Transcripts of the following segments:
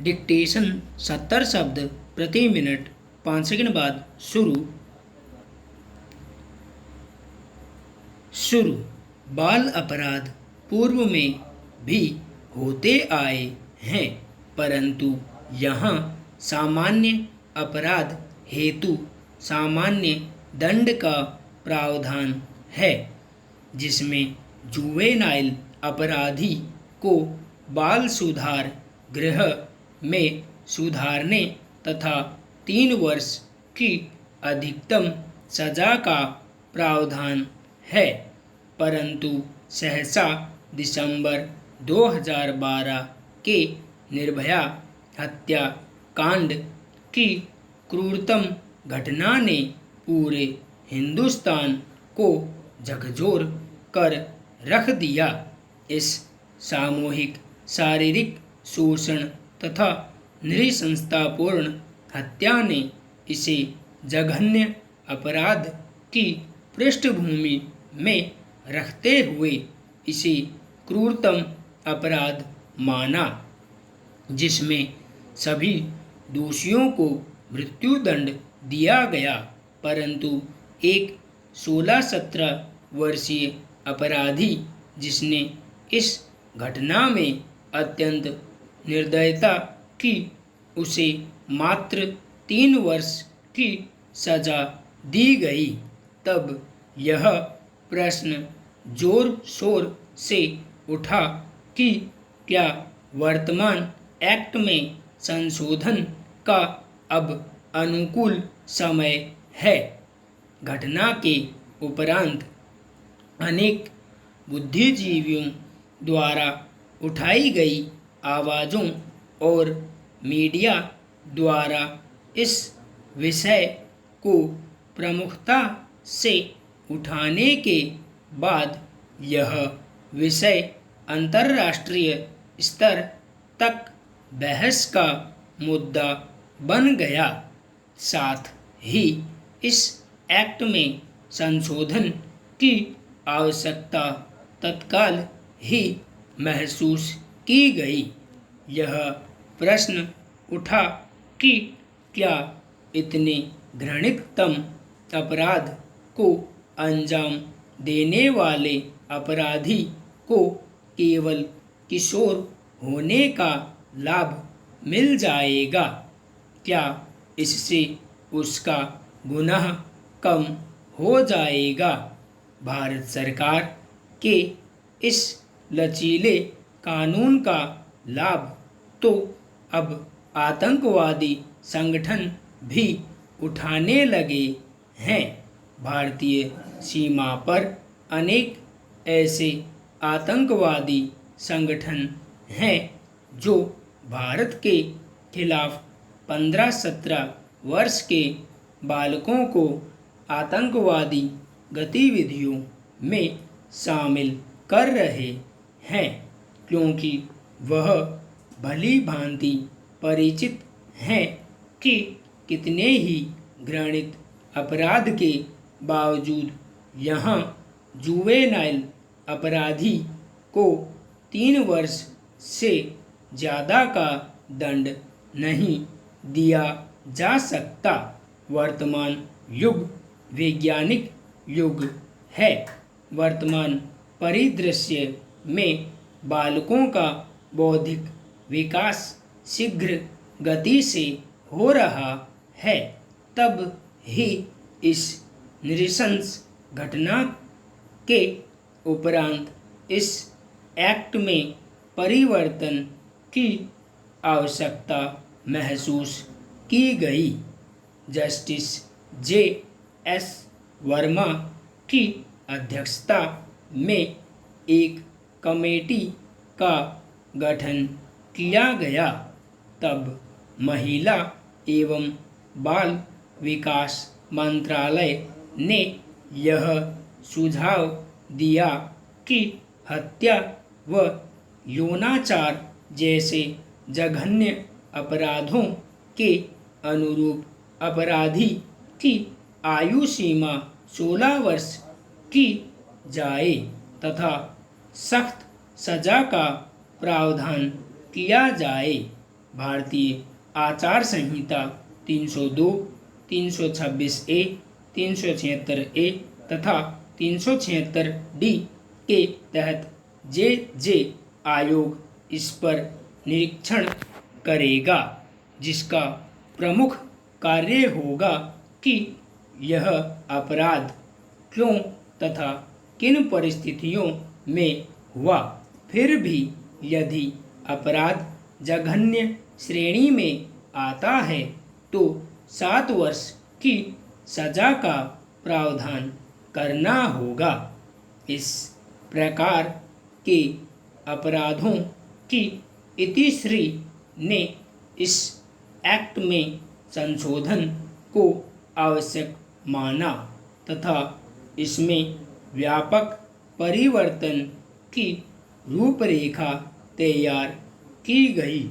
Dictation 70 शब्द प्रति minute. 5 second बाद शुरू। बाल अपराध पूर्व में भी होते आए हैं, परंतु यहाँ सामान्य अपराध हेतु सामान्य दंड का प्रावधान है, जिसमें जुवेनाइल अपराधी को बाल सुधार गृह में सुधारने तथा 3 वर्ष की अधिकतम सजा का प्रावधान है, परंतु सहसा दिसंबर 2012 के निर्भया हत्याकांड की क्रूरतम घटना ने पूरे हिंदुस्तान को झकझोर कर रख दिया। इस सामूहिक शारीरिक शोषण तथा नृशंसतापूर्ण हत्या ने इसे जघन्य अपराध की पृष्ठभूमि में रखते हुए इसे क्रूरतम अपराध माना, जिसमें सभी दोषियों को मृत्युदंड दिया गया, परंतु एक 16-17 वर्षीय अपराधी जिसने इस घटना में अत्यंत निर्दयता की, उसे मात्र 3 वर्ष की सजा दी गई। तब यह प्रश्न जोर शोर से उठा कि क्या वर्तमान एक्ट में संशोधन का अब अनुकूल समय है। घटना के उपरांत अनेक बुद्धिजीवियों द्वारा उठाई गई आवाज़ों और मीडिया द्वारा इस विषय को प्रमुखता से उठाने के बाद यह विषय अंतर्राष्ट्रीय स्तर तक बहस का मुद्दा बन गया। साथ ही इस एक्ट में संशोधन की आवश्यकता तत्काल ही महसूस की गई। यह प्रश्न उठा कि क्या इतने घृणिततम अपराध को अंजाम देने वाले अपराधी को केवल किशोर होने का लाभ मिल जाएगा। क्या इससे उसका गुनाह कम हो जाएगा। भारत सरकार के इस लचीले कानून का लाभ तो अब आतंकवादी संगठन भी उठाने लगे हैं। भारतीय सीमा पर अनेक ऐसे आतंकवादी संगठन हैं जो भारत के खिलाफ 15-17 वर्ष के बालकों को आतंकवादी गतिविधियों में शामिल कर रहे हैं, क्योंकि वह भली भांति परिचित हैं कि कितने ही घृणित अपराध के बावजूद यहाँ जुवेनाइल अपराधी को 3 वर्ष से ज़्यादा का दंड नहीं दिया जा सकता। वर्तमान युग वैज्ञानिक युग है। वर्तमान परिदृश्य में बालकों का बौद्धिक विकास शीघ्र गति से हो रहा है। तब ही इस नृशंस घटना के उपरांत इस एक्ट में परिवर्तन की आवश्यकता महसूस की गई। Justice J.S. वर्मा की अध्यक्षता में एक कमेटी का गठन किया गया। तब महिला एवं बाल विकास मंत्रालय ने यह सुझाव दिया कि हत्या व यौनाचार जैसे जघन्य अपराधों के अनुरूप अपराधी की आयु सीमा 16 वर्ष की जाए तथा सख्त सजा का प्रावधान किया जाए। भारतीय आचार संहिता 302, 326A, 376A तथा 376D के तहत जे आयोग इस पर निरीक्षण करेगा, जिसका प्रमुख कार्य होगा कि यह अपराध क्यों तथा किन परिस्थितियों में हुआ। फिर भी यदि अपराध जघन्य श्रेणी में आता है तो 7 वर्ष की सजा का प्रावधान करना होगा। इस प्रकार के अपराधों की इतिश्री ने इस एक्ट में संशोधन को आवश्यक माना तथा इसमें व्यापक परिवर्तन की रूपरेखा तैयार की गई।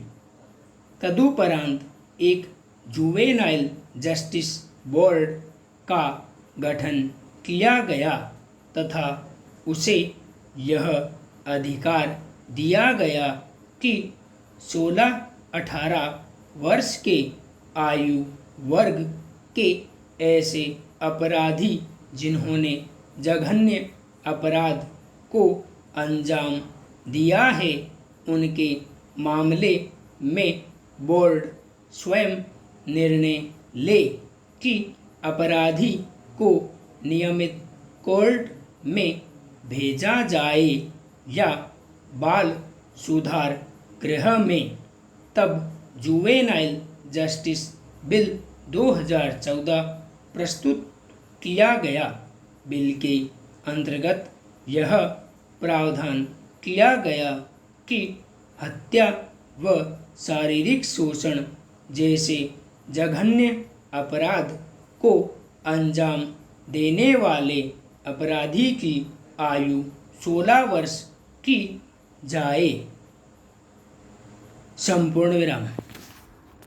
तदुपरांत एक जुवेनाइल जस्टिस बोर्ड का गठन किया गया तथा उसे यह अधिकार दिया गया कि 16-18 वर्ष के आयु वर्ग के ऐसे अपराधी जिन्होंने जघन्य अपराध को अंजाम दिया है, उनके मामले में बोर्ड स्वयं निर्णय ले कि अपराधी को नियमित कोर्ट में भेजा जाए या बाल सुधार गृह में। तब जुवेनाइल जस्टिस बिल 2014 प्रस्तुत किया गया। बिल के अंतर्गत यह प्रावधान किया गया कि हत्या व शारीरिक शोषण जैसे जघन्य अपराध को अंजाम देने वाले अपराधी की आयु 16 वर्ष की जाए। संपूर्ण विराम।